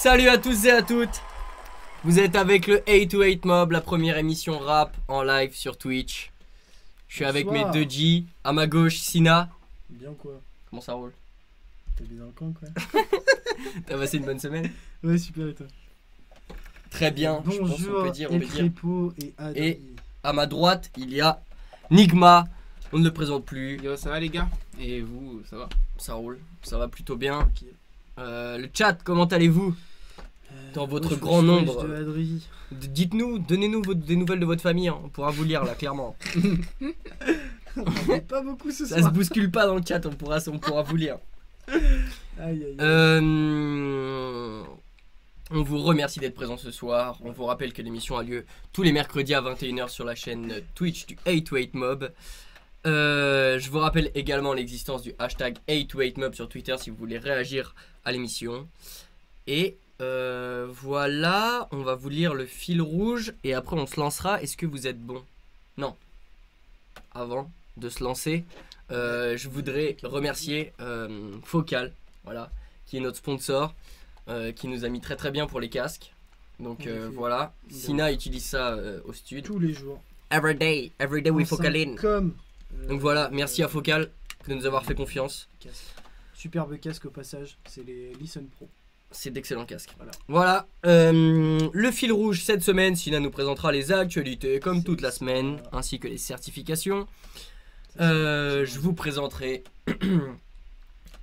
Salut à tous et à toutes. Vous êtes avec le 808 Mob, la première émission rap en live sur Twitch. Je suis avec mes deux G. À ma gauche, Sina. Bien quoi? Comment ça roule? T'es bien dans le camp quoi? T'as passé une bonne semaine? Ouais, super, et toi? Très bien. Bonjour, je pense qu'on peut dire. et Adrien. Et à ma droite, il y a Nigma. On ne le présente plus. Yo, ça va les gars? Et vous, ça va? Ça roule, ça va plutôt bien. Ok. Le chat, comment allez-vous? Dans votre grand nombre. Dites-nous, donnez-nous des nouvelles de votre famille, hein. On pourra vous lire là, clairement. On est pas beaucoup ce Ça soir. se bouscule pas dans le chat, on pourra vous lire. Aïe, aïe, aïe. On vous remercie d'être présent ce soir. On vous rappelle que l'émission a lieu tous les mercredis à 21 h sur la chaîne Twitch du 808 Mob. Je vous rappelle également l'existence du hashtag 808 Mob sur Twitter si vous voulez réagir à l'émission. Et voilà, on va vous lire le fil rouge et après on se lancera. Est-ce que vous êtes bon? Non. Avant de se lancer, je voudrais remercier Focal, voilà, qui est notre sponsor, qui nous a mis très très bien pour les casques. Donc voilà, Sina utilise ça au studio. Tous les jours. Every day we Focaline. Comme. Donc voilà, merci à Focal de nous avoir fait confiance. Casque. Superbe casque au passage, c'est les Listen Pro. C'est d'excellents casques. Voilà. Le fil rouge cette semaine, Sina nous présentera les actualités comme toute la semaine, ainsi que les certifications. Je vous présenterai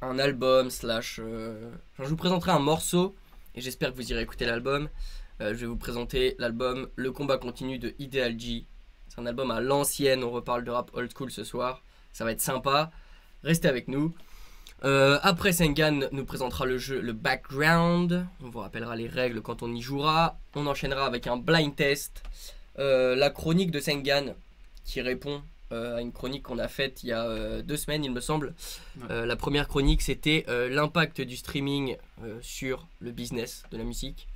un album je vous présenterai un morceau et j'espère que vous irez écouter l'album. Je vais vous présenter l'album Le Combat Continue de Ideal G. C'est un album à l'ancienne, on reparle de rap old school ce soir. Ça va être sympa, restez avec nous. Après, Sengan nous présentera le jeu, le background. On vous rappellera les règles quand on y jouera. On enchaînera avec un blind test. La chronique de Sengan qui répond à une chronique qu'on a faite il y a 2 semaines, il me semble. La première chronique, c'était l'impact du streaming sur le business de la musique.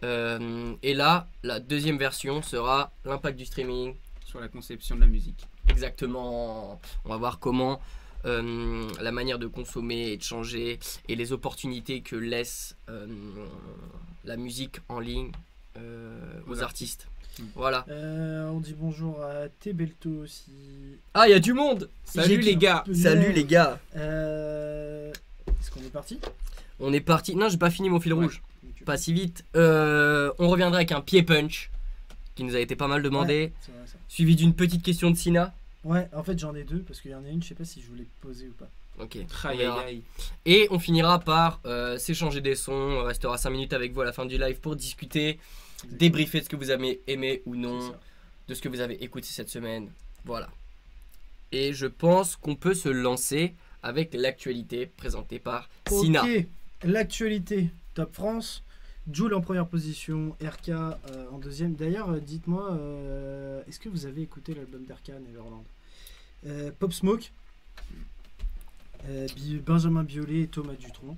Et là, la deuxième version sera l'impact du streaming sur la conception de la musique. Exactement. On va voir comment la manière de consommer et de changer et les opportunités que laisse la musique en ligne aux artistes. Voilà. On dit bonjour à Tebelto aussi. Ah, il y a du monde. Salut les gars. Salut les gars. Est-ce qu'on est parti? On est parti. Non, j'ai pas fini mon fil rouge. Pas si vite. On reviendra avec un pied punch qui nous a été pas mal demandé. Ouais, c'est vrai, ça. Suivi d'une petite question de Sina. Ouais, en fait j'en ai 2 parce qu'il y en a une, je sais pas si je voulais poser ou pas. Ok. Aïe, aïe, aïe. Et on finira par s'échanger des sons. On restera 5 minutes avec vous à la fin du live pour discuter, débriefer de ce que vous avez aimé ou non, de ce que vous avez écouté cette semaine. Voilà. Et je pense qu'on peut se lancer avec l'actualité présentée par Sina. Ok, l'actualité. Top France. Jul en première position, RK en deuxième. D'ailleurs, dites-moi, est-ce que vous avez écouté l'album d'RK, Neverland? Pop Smoke, Benjamin Biolay et Thomas Dutronc.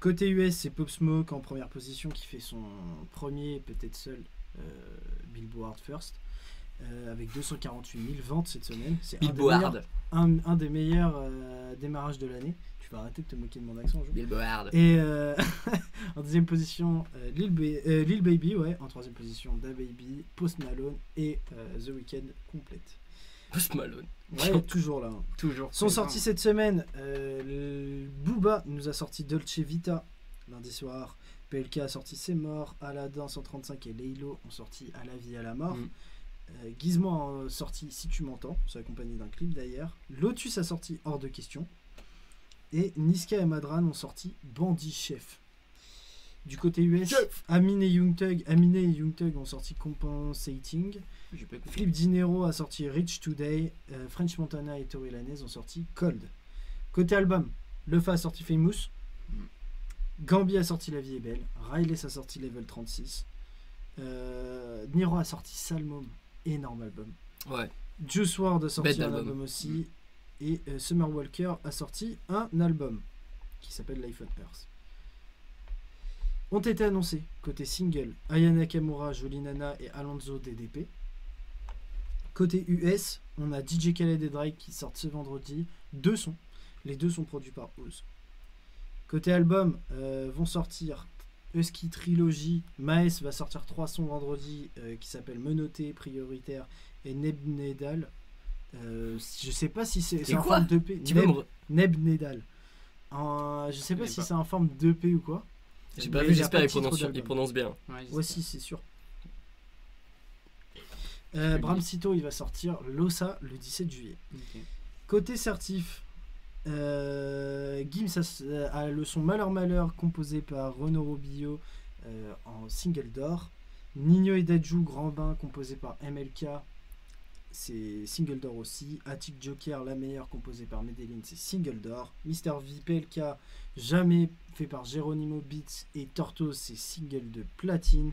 Côté US, c'est Pop Smoke en première position qui fait son premier, peut-être seul, Billboard First, avec 248 000 ventes cette semaine. C'est un des meilleurs démarrages de l'année. Tu vas arrêter de te moquer de mon accent. Billboard. Et en deuxième position, Lil Baby, ouais. En troisième position, DaBaby, Post Malone et The Weeknd complète. Post Malone. Ouais, toujours là. Hein. Toujours. Sont sortis cette semaine. Booba nous a sorti Dolce Vita lundi soir. PLK a sorti C'est Mort. Aladdin 135 et Laylo ont sorti À la vie à la mort. Gizmo a sorti Si tu m'entends, c'est accompagné d'un clip d'ailleurs. Lotus a sorti Hors de question. Et Niska et Madran ont sorti Bandit Chef. Du côté US, Amine et Young Thug ont sorti Compensating. Flip Dinero a sorti Rich Today. French Montana et Tory Lanez ont sorti Cold. Côté album, Lefa a sorti Famous. Gambi a sorti La vie est belle. Riles a sorti Level 36. Niro a sorti Salmon, énorme album. Ouais. Juice WRLD a sorti un album aussi. Et Summer Walker a sorti un album qui s'appelle Life on Earth. Ont été annoncés côté single Aya Nakamura, Jolie Nana et Alonso DDP. Côté US, on a DJ Khaled et Drake qui sortent ce vendredi 2 sons. Les 2 sont produits par Oz. Côté album, vont sortir Husky Trilogy. Maes va sortir 3 sons vendredi qui s'appellent Menotté, Prioritaire et Nebnedal. Je sais pas si c'est en quoi forme d'EP. Tu veux me... Nebnedal. Je sais pas si c'est en forme d'EP ou quoi. J'ai pas Mais vu, il y a j'espère pas de qu'il titre d'album. prononce bien. Ouais, si, c'est sûr. Bramsito, il va sortir Losa le 17 juillet. Ok. Côté certif, Gims a le son Malheur Malheur composé par Renaud Robillo en single d'or. Nino et Dadju Grand Bain composé par MLK, c'est single d'or aussi. Attic Joker La Meilleure composé par Medellin, c'est single d'or. Mr V PLK Jamais fait par Geronimo Beats et Tortoise, c'est single de platine.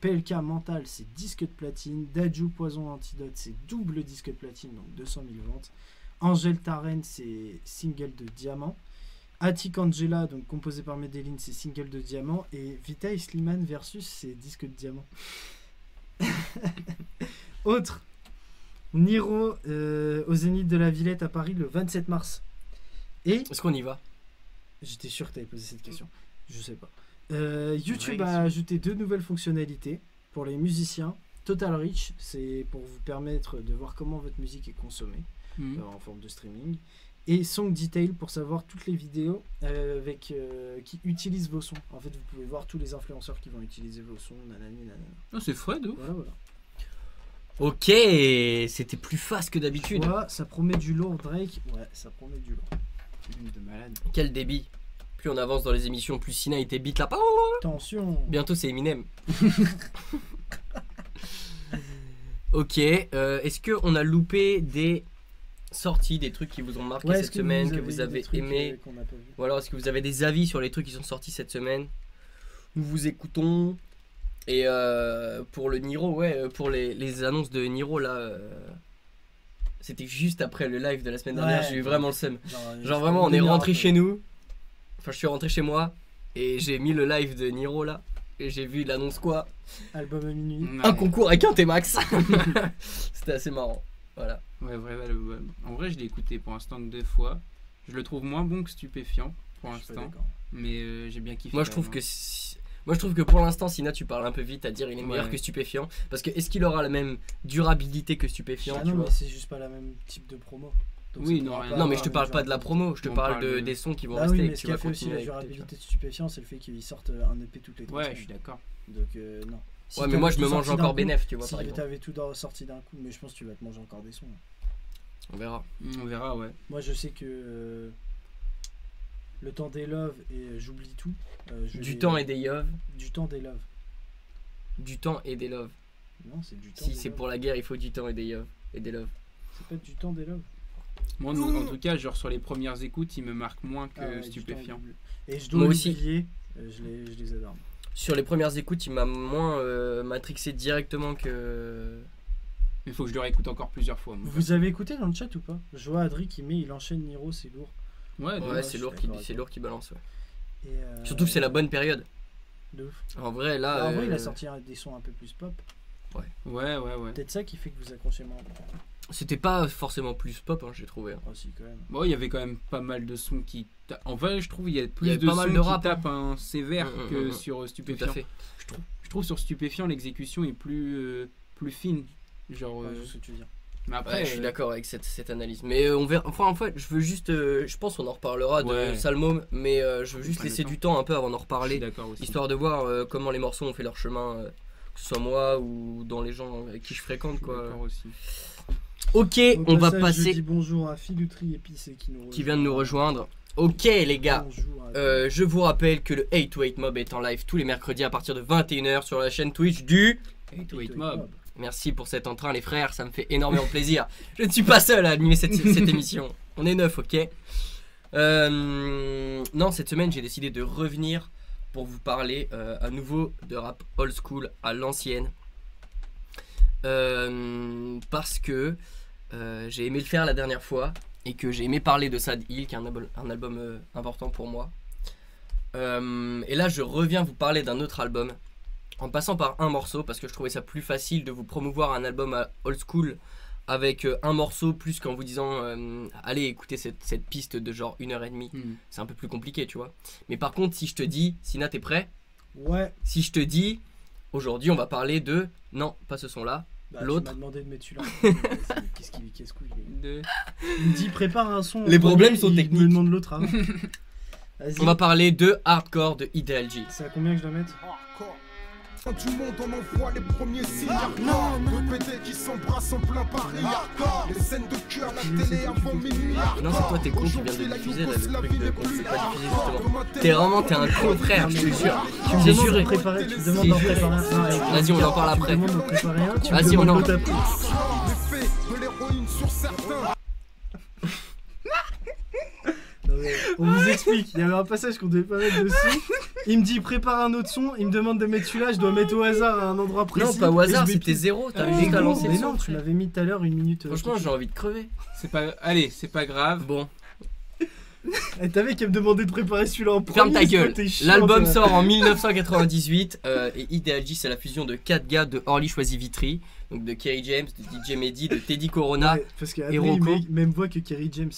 PLK Mental, c'est disque de platine. Dadju Poison Antidote, c'est double disque de platine, donc 200 000 ventes. Angel Taren, c'est single de diamant. Attic Angela, donc composé par Medellin, c'est single de diamant. Et Vita et Slimane versus, c'est disque de diamant. Autre, Niro au Zénith de la Villette à Paris le 27 mars. Et Est-ce qu'on y va? j'étais sûr que tu avais posé cette question. Je sais pas. YouTube a ajouté 2 nouvelles fonctionnalités pour les musiciens. Total Reach, c'est pour vous permettre de voir comment votre musique est consommée en forme de streaming. Et Song Detail pour savoir toutes les vidéos qui utilisent vos sons. En fait, vous pouvez voir tous les influenceurs qui vont utiliser vos sons. Nanani, nanana. Oh, c'est frais, de ouf. Voilà, voilà. Ok, c'était plus fast que d'habitude. Voilà, ça promet du lourd, Drake. Ouais, ça promet du lourd. De malade. Quel débit. Plus on avance dans les émissions, plus Sina était beat là. Attention. Bientôt c'est Eminem. Ok, est-ce qu'on a loupé des sorties, des trucs qui vous ont marqué cette semaine, que vous avez aimé? qu'on n'a pas vu. Ou alors est-ce que vous avez des avis sur les trucs qui sont sortis cette semaine? Nous vous écoutons. Et pour le Niro, ouais, pour les annonces de Niro là, c'était juste après le live de la semaine dernière, j'ai eu vraiment le seum. Genre vraiment, on est rentré chez nous. Enfin, je suis rentré chez moi et j'ai mis le live de Niro là. Et j'ai vu l'annonce quoi? Album à minuit. Un concours avec un T-Max. C'était assez marrant. Voilà. Ouais, en vrai, je l'ai écouté pour l'instant que 2 fois. Je le trouve moins bon que Stupéfiant pour Je suis pas l'instant. d'accord. Mais j'ai bien kiffé. Moi je trouve que pour l'instant, Sina, tu parles un peu vite à dire il est meilleur Ouais. que Stupéfiant. Parce que est-ce qu'il aura la même durabilité que Stupéfiant? Ah tu non, vois mais c'est juste pas la même type de promo. Donc Oui, ça non, pourra rien. pas Non, mais avoir je te la parle même pas de la durabilité. promo, je te On parle parle de- des sons qui vont Bah rester oui, et mais que ce tu qui a vas fait aussi continuer la avec durabilité de Stupéfiant, c'est le fait qu'ils sortent un EP toutes les 3 Ouais, semaines. je suis d'accord. Donc non. Si Ouais, mais t'avais moi je tout me mange sorti d'un encore coup, bénéf, tu vois, Si par exemple. t'avais tout sorti d'un coup, mais je pense que tu vas te manger encore des sons. On verra. On verra, ouais. Moi je sais que Le Temps des Love et J'oublie tout. Du temps et des Yov. Du Temps des Love. Du temps et des Love. Non, c'est Du Temps Si des c'est Love. pour la guerre, il faut du temps et des Yov. Et des Love. C'est pas Du Temps des Love. Moi, en tout cas, genre sur les premières écoutes, il me marque moins que Ah ouais, Du Stupéfiant. Temps des Love. Et je dois Moi aussi. l'oublier. Je les adore. Sur les premières écoutes, il m'a moins matrixé directement que. Il faut que je le réécoute encore plusieurs fois. moi. Vous avez écouté dans le chat ou pas? Je vois Adri qui met, il enchaîne Niro, c'est lourd. Ouais, Ouais, je c'est suis lourd, d'accord avec c'est toi. lourd qui balance. Ouais. Et, Surtout que c'est la bonne période. de ouf. En vrai, là. En vrai, il a sorti des sons un peu plus pop. ouais. Peut-être ça qui fait que vous accrochez moins. C'était pas forcément plus pop, hein, j'ai trouvé. Hein. Ah si, quand même. Bon, il y avait quand même pas mal de sons qui. En vrai, je trouve il y a Il y plus avait de pas mal sons de qui rap, tapent un sévère Mm, mm, que mm. sur Tout à Stupéfiant. fait. Je trouve sur Stupéfiant l'exécution est plus fine. Genre. Ouais, je sais ce que tu veux dire. Mais après, Ouais, je suis d'accord avec cette analyse. Mais on verra. Enfin, en fait, je veux juste. Je pense qu'on en reparlera de Ouais. Salmôme, mais je veux juste Prends le laisser temps. du temps un peu avant d'en je suis reparler. d'accord aussi. Histoire de voir comment les morceaux ont fait leur chemin, que ce soit moi ou dans les gens avec qui je fréquente. Je suis Quoi. d'accord aussi. Ok, Au on va passage, je passer. dis bonjour à Filoutri Épicé Qui vient de nous rejoindre. Ok, les gars. Bonjour à Je vous rappelle que le 808 Mob est en live tous les mercredis à partir de 21h sur la chaîne Twitch du... 808 Mob. Merci pour cet entrain les frères, ça me fait énormément plaisir. Je ne suis pas seul à animer cette émission. On est 9, ok. Non, cette semaine j'ai décidé de revenir pour vous parler à nouveau de rap old school à l'ancienne. Parce que j'ai aimé le faire la dernière fois et que j'ai aimé parler de Sad Hill qui est un album important pour moi. Et là je reviens vous parler d'un autre album en passant par un morceau parce que je trouvais ça plus facile de vous promouvoir un album à old school avec un morceau plus qu'en vous disant allez écoutez cette piste de genre 1h30. C'est un peu plus compliqué tu vois. Mais par contre si je te dis Sina t'es prêt? Ouais. Si je te dis, aujourd'hui on va parler de... Non, pas ce son-là. Bah, L'autre. Tu m'as demandé de mettre celui-là. Qu'est-ce qu'il De... Il me dit prépare un son. Les problèmes sont il techniques. me demande l'autre avant. Vas-y. On va parler de Hardcore de Ideal G. C'est à combien que je dois mettre? Quand tu montes, on envoie les premiers signes. De PD qui s'embrassent en plein Paris. Les scènes de cul à la télé avant minuit. Non, c'est toi, t'es con, tu viens de diffuser là, le truc de qu'on peut pas diffuser justement. T'es un con frère, je te jure. Tu me J'ai demandes juré. d'en préparer, tu me demandes d'en préparer un. Vas-y, on en parle après. Tu me demandes d'en préparer un, tu me Vas-y, on demandes en- l'autre après. L'effet de l'héroïne sur certains. Non, mais on vous explique, il y avait un passage qu'on devait pas mettre dessus. Il me dit prépare un autre son, il me demande de mettre celui-là, je dois mettre au hasard à un endroit précis. Non, pas au hasard, Et je mets c'était tout. zéro. T'avais Mais juste à non, lancer le mais son. non, tu frère. m'avais mis tout à l'heure une minute. Franchement, j'ai envie de crever. C'est pas... Allez, c'est pas grave. Bon, T'avais qu'à me demander de préparer celui-là en premier. ferme ta c'est quoi, gueule. t'es chiant, L'album toi. sort en 1998 et Ideal G, c'est la fusion de 4 gars de Orly Choisy Vitry, donc de Kerry James, de DJ Mehdi, de Teddy Corona. Ouais, parce que et Adrien, Rocco. même voix que Kerry James.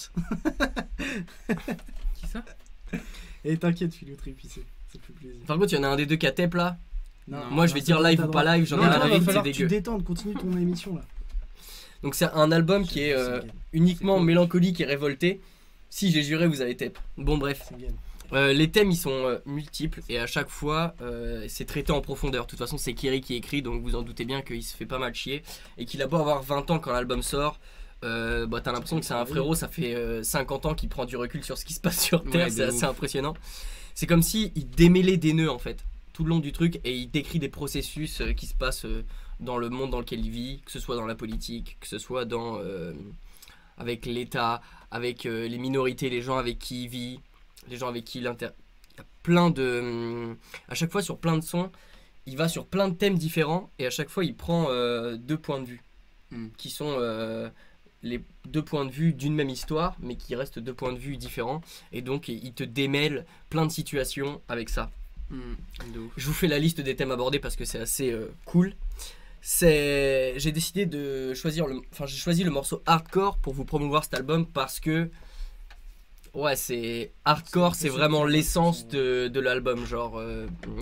Qui ça? Et t'inquiète, Philotri, épicé. Ça fait plaisir. Par contre, il y en a un des deux qui a tape là. Non, Moi, je vais dire live ou pas live, j'en ai Non, rien à non, va foutre, c'est falloir que tu dégueu. détendes, continue ton émission là. Donc, c'est un album qui est uniquement C'est cool. mélancolique et révolté. Si j'ai juré, vous avez tape. Bon, bref. C'est bien. Les thèmes ils sont multiples et à chaque fois c'est traité en profondeur. De toute façon, c'est Kerry qui écrit, donc vous en doutez bien qu'il se fait pas mal chier et qu'il a beau avoir 20 ans quand l'album sort. Bah, t'as l'impression que c'est un frérot, ça fait 50 ans qu'il prend du recul sur ce qui se passe sur Terre, Ouais, c'est de assez ouf. impressionnant. C'est comme si il démêlait des nœuds en fait, tout le long du truc, et il décrit des processus qui se passent dans le monde dans lequel il vit, que ce soit dans la politique, que ce soit dans avec l'État, avec les minorités, les gens avec qui il vit, les gens avec qui il il y a plein de... à chaque fois sur plein de sons, il va sur plein de thèmes différents et à chaque fois il prend deux points de vue qui sont les deux points de vue d'une même histoire mais qui restent deux points de vue différents et donc il te démêle plein de situations avec ça. De ouf. Je vous fais la liste des thèmes abordés parce que c'est assez cool. J'ai décidé de choisir j'ai choisi le morceau Hardcore pour vous promouvoir cet album parce que ouais, c'est hardcore, c'est vraiment l'essence de l'album. Genre,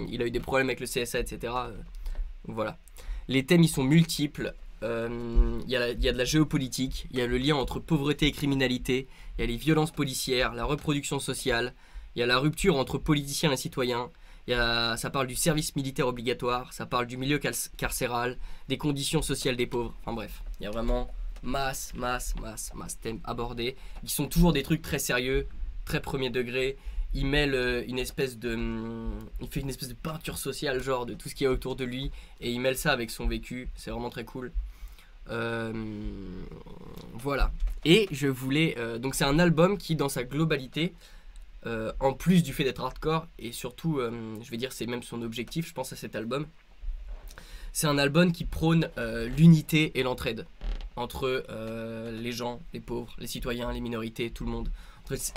il a eu des problèmes avec le CSA, etc. Voilà. Les thèmes, ils sont multiples. Il y a de la géopolitique, il y a le lien entre pauvreté et criminalité, il y a les violences policières, la reproduction sociale, il y a la rupture entre politiciens et citoyens. Ça parle du service militaire obligatoire, ça parle du milieu carcéral, des conditions sociales des pauvres. Enfin bref, il y a vraiment masse thèmes abordés. Ils sont toujours des trucs très sérieux, très premier degré. Il mêle il fait une espèce de peinture sociale, genre de tout ce qu'il y a autour de lui, et il mêle ça avec son vécu. C'est vraiment très cool. Voilà. Et je voulais donc c'est un album qui, dans sa globalité, en plus du fait d'être hardcore, et surtout, je vais dire, c'est même son objectif, je pense, à cet album. C'est un album qui prône l'unité et l'entraide entre les gens, les pauvres, les citoyens, les minorités, tout le monde,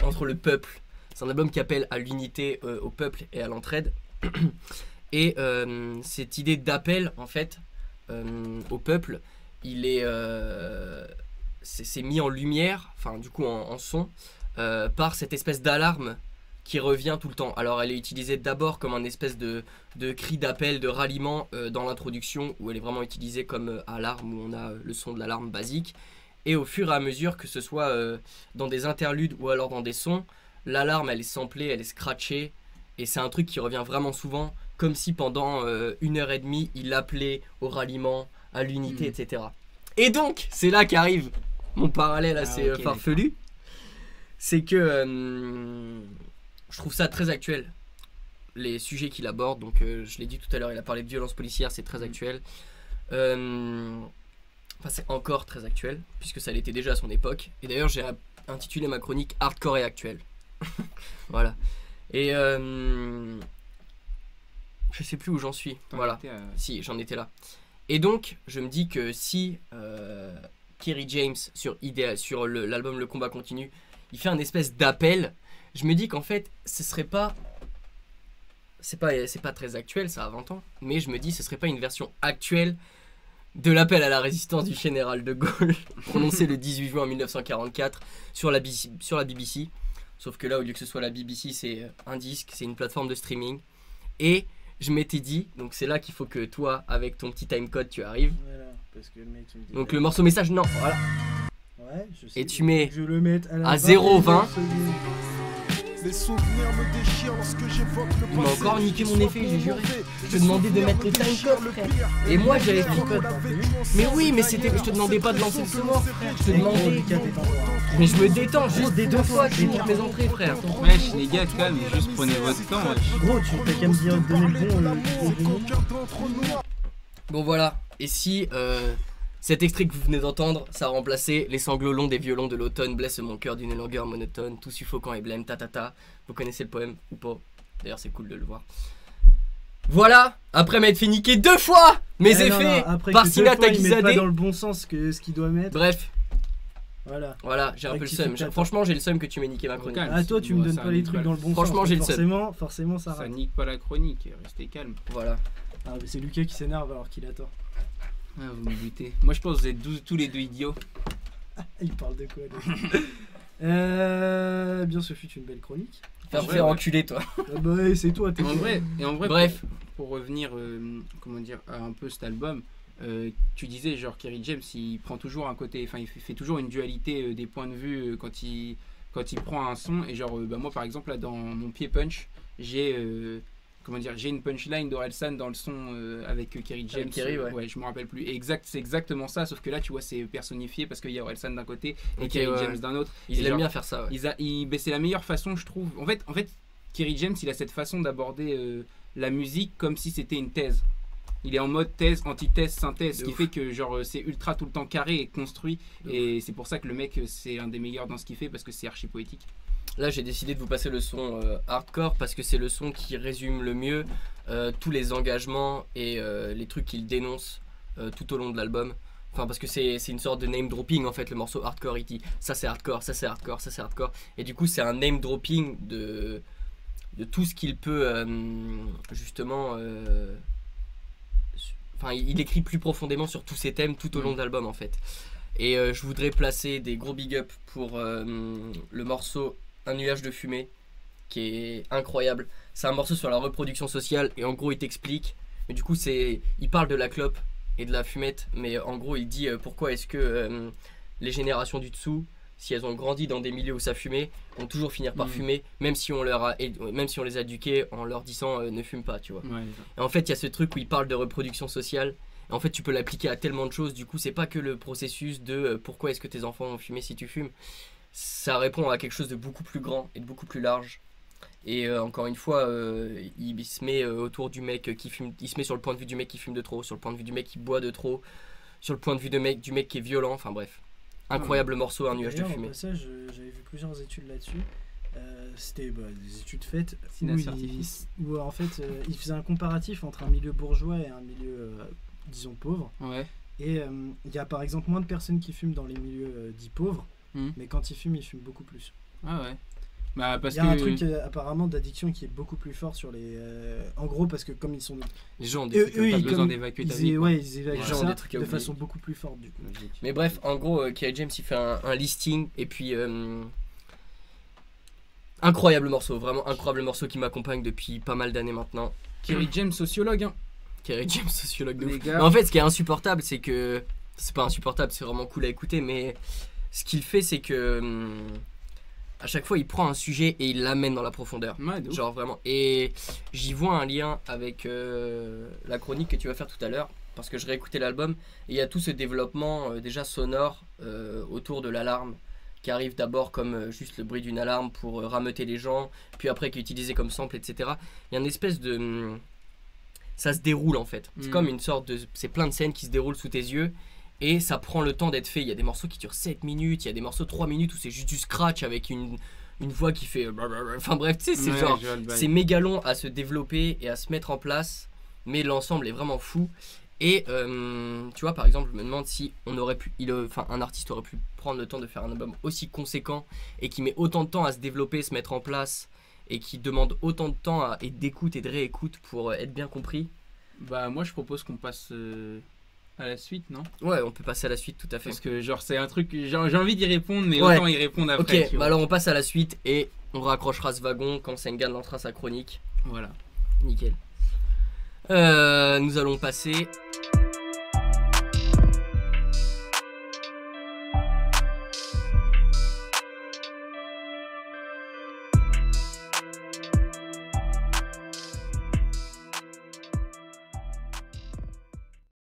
entre le peuple. C'est un album qui appelle à l'unité au peuple et à l'entraide. Et cette idée d'appel, en fait, au peuple, c'est mis en lumière, enfin du coup en son, par cette espèce d'alarme qui revient tout le temps. Alors elle est utilisée d'abord comme un espèce de cri d'appel, de ralliement dans l'introduction, où elle est vraiment utilisée comme alarme, où on a le son de l'alarme basique. Et au fur et à mesure, que ce soit dans des interludes ou alors dans des sons, l'alarme elle est samplée, elle est scratchée, et c'est un truc qui revient vraiment souvent, comme si pendant 1h30 il appelait au ralliement, à l'unité, etc. Et donc, c'est là qu'arrive mon parallèle assez ok, farfelu. C'est que je trouve ça très actuel, les sujets qu'il aborde. Donc je l'ai dit tout à l'heure, il a parlé de violence policière, c'est très actuel. Enfin, c'est encore très actuel, puisque ça l'était déjà à son époque. Et d'ailleurs, j'ai intitulé ma chronique Hardcore et actuel. Voilà. Et je sais plus où j'en suis. Voilà. Si, j'en étais là. Et donc, je me dis que si Kerry James sur l'album Le Combat Continue, il fait un espèce d'appel, je me dis qu'en fait, ce serait pas... C'est pas très actuel, ça a 20 ans, mais je me dis ce serait pas une version actuelle de l'appel à la résistance du général de Gaulle, prononcé le 18 juin 1944 sur la BBC. Sauf que là, au lieu que ce soit la BBC, c'est un disque, c'est une plateforme de streaming. Et je m'étais dit, donc c'est là qu'il faut que toi, avec ton petit timecode, tu arrives. Voilà, parce que le mec il me dit. Donc le morceau message, non, voilà. Ouais, je sais. Et tu mets Je le mets à 0,20. Les souvenirs me déchirent lorsque j'évoque le Il m'a passé. encore niqué mon effet, j'ai juré. Je te demandais de mettre le timecode, frère. Et moi j'avais pris code. Mais oui, mais c'était, je te demandais pas de lancer le sonore, frère. Je te demandais. Mais je me détends juste des 2 fois, je monte mes entrées, frère. Wesh, les gars, quand même, juste prenez votre temps. Wesh. Gros, tu t'as qu'à me dire de donner le bon. Bon voilà, et si cet extrait que vous venez d'entendre, ça a remplacé les sanglots longs des violons de l'automne blessent mon cœur d'une langueur monotone, tout suffocant et blême, ta. Vous connaissez le poème ou pas? D'ailleurs c'est cool de le voir. Voilà, après m'être fait niquer 2 fois mes effets par Sina Takizade. Pas dans le bon sens que ce qu'il doit mettre. Bref, voilà, j'ai un peu le seum. Franchement, j'ai le seum que tu m'aies niqué ma chronique. Calme. Ah, toi, tu me donnes Ça pas les nique trucs pas dans le bon Franchement, sens. j'ai le seum. Forcément, ça Ça rate. nique pas la chronique, restez calme. Voilà. Ah, mais c'est Lucas qui s'énerve alors qu'il a tort. Ah, vous me butez. Moi, je pense que vous êtes tous les deux idiots. Il parle de quoi, lui Bien, ce fut une belle chronique. Faire Ouais, faire ouais. enculer, toi. Ah bah, ouais, c'est toi, t'es En vrai, Bref. pour revenir, comment dire, à un peu cet album, tu disais genre Kerry James, il prend toujours un côté, enfin il fait toujours une dualité des points de vue quand il prend un son. Et genre, bah, moi par exemple là dans mon pied punch, j'ai j'ai une punchline d'Orelsan dans le son avec Kerry James. Kerry, ouais. Je me rappelle plus. Et c'est exactement ça, sauf que là tu vois c'est personnifié parce qu'il y a Orelsan d'un côté et Ok, Kerry ouais. James d'un autre. Ils Et aiment genre, bien faire ça, ouais. c'est la meilleure façon, je trouve. En fait, Kerry James, il a cette façon d'aborder la musique comme si c'était une thèse. Il est en mode thèse, antithèse, synthèse, ce qui fait que genre c'est ultra tout le temps carré et construit. Et c'est pour ça que le mec c'est un des meilleurs dans ce qu'il fait parce que c'est archi poétique. Là, j'ai décidé de vous passer le son hardcore parce que c'est le son qui résume le mieux tous les engagements et les trucs qu'il dénonce tout au long de l'album. Enfin, parce que c'est une sorte de name dropping en fait, le morceau hardcore. Il dit ça c'est hardcore, ça c'est hardcore, ça c'est hardcore. Et du coup, c'est un name dropping de tout ce qu'il peut justement. Enfin, il écrit plus profondément sur tous ces thèmes tout au long de l'album en fait. Et je voudrais placer des gros big up pour le morceau Un nuage de fumée qui est incroyable. C'est un morceau sur la reproduction sociale et en gros il t'explique. Mais du coup il parle de la clope et de la fumette, mais en gros il dit pourquoi est-ce que les générations du dessous, si elles ont grandi dans des milieux où ça fumait, vont toujours finir par fumer, même si on les a éduqués en leur disant ne fume pas, tu vois. Ouais, Et en fait, il y a ce truc où il parle de reproduction sociale. Et en fait, tu peux l'appliquer à tellement de choses. Du coup, c'est pas que le processus de pourquoi est-ce que tes enfants vont fumer si tu fumes. Ça répond à quelque chose de beaucoup plus grand et de beaucoup plus large. Et encore une fois, il se met autour du mec qui fume. Il se met sur le point de vue du mec qui fume de trop, sur le point de vue du mec qui boit de trop, sur le point de vue du mec qui est violent. Enfin bref, incroyable morceau, Un nuage de D'ailleurs, fumée. au passage, j'avais vu plusieurs études là-dessus. C'était des études faites Sina Certifis. où en fait il faisait un comparatif entre un milieu bourgeois et un milieu disons pauvre. Ouais. Et il y a par exemple moins de personnes qui fument dans les milieux dits pauvres, mais quand ils fument beaucoup plus. Ah ouais. Bah parce Il y a que un truc apparemment d'addiction qui est beaucoup plus fort sur les. En gros, parce que comme ils sont. Les gens ont des Eux, trucs comme ils ça. t'as besoin comme- d'évacuer ta Ils, vie. ils évacuent Les gens ont ça des trucs à de oublier. façon beaucoup plus forte du coup. Mais bref, en gros, Kerry James il fait un listing et puis incroyable morceau, vraiment incroyable morceau qui m'accompagne depuis pas mal d'années maintenant. Kerry James, sociologue. Hein. Kerry James, sociologue de Les ouf. gars. Mais en fait, ce qui est insupportable, c'est que c'est pas insupportable, c'est vraiment cool à écouter, mais ce qu'il fait, c'est que à chaque fois, il prend un sujet et il l'amène dans la profondeur. Ouais, de ouf. Genre vraiment. Et j'y vois un lien avec la chronique que tu vas faire tout à l'heure. Parce que je réécoutais l'album. Et il y a tout ce développement déjà sonore autour de l'alarme. Qui arrive d'abord comme juste le bruit d'une alarme pour rameuter les gens. Puis après qui est utilisé comme sample, etc. Il y a une espèce de... ça se déroule en fait. C'est comme une sorte de... C'est plein de scènes qui se déroulent sous tes yeux. Et ça prend le temps d'être fait. Il y a des morceaux qui durent 7 minutes. Il y a des morceaux 3 minutes où c'est juste du scratch avec une voix qui fait... Enfin bref, tu sais, c'est Ouais, genre... je vois le bail. C'est méga long à se développer et à se mettre en place. Mais l'ensemble est vraiment fou. Et tu vois, par exemple, je me demande si on aurait pu, un artiste aurait pu prendre le temps de faire un album aussi conséquent et qui met autant de temps à se développer, se mettre en place et qui demande autant de temps et d'écoute et de réécoute pour être bien compris. Bah moi je propose qu'on passe à la suite, non? Ouais, on peut passer à la suite, tout à fait. Parce que genre c'est un truc que j'ai envie d'y répondre, mais Ouais. autant y répondre après. Ok, tu vois. bah alors on passe à la suite et on raccrochera ce wagon quand Sengan lancera sa chronique. Voilà. Nickel. Nous allons passer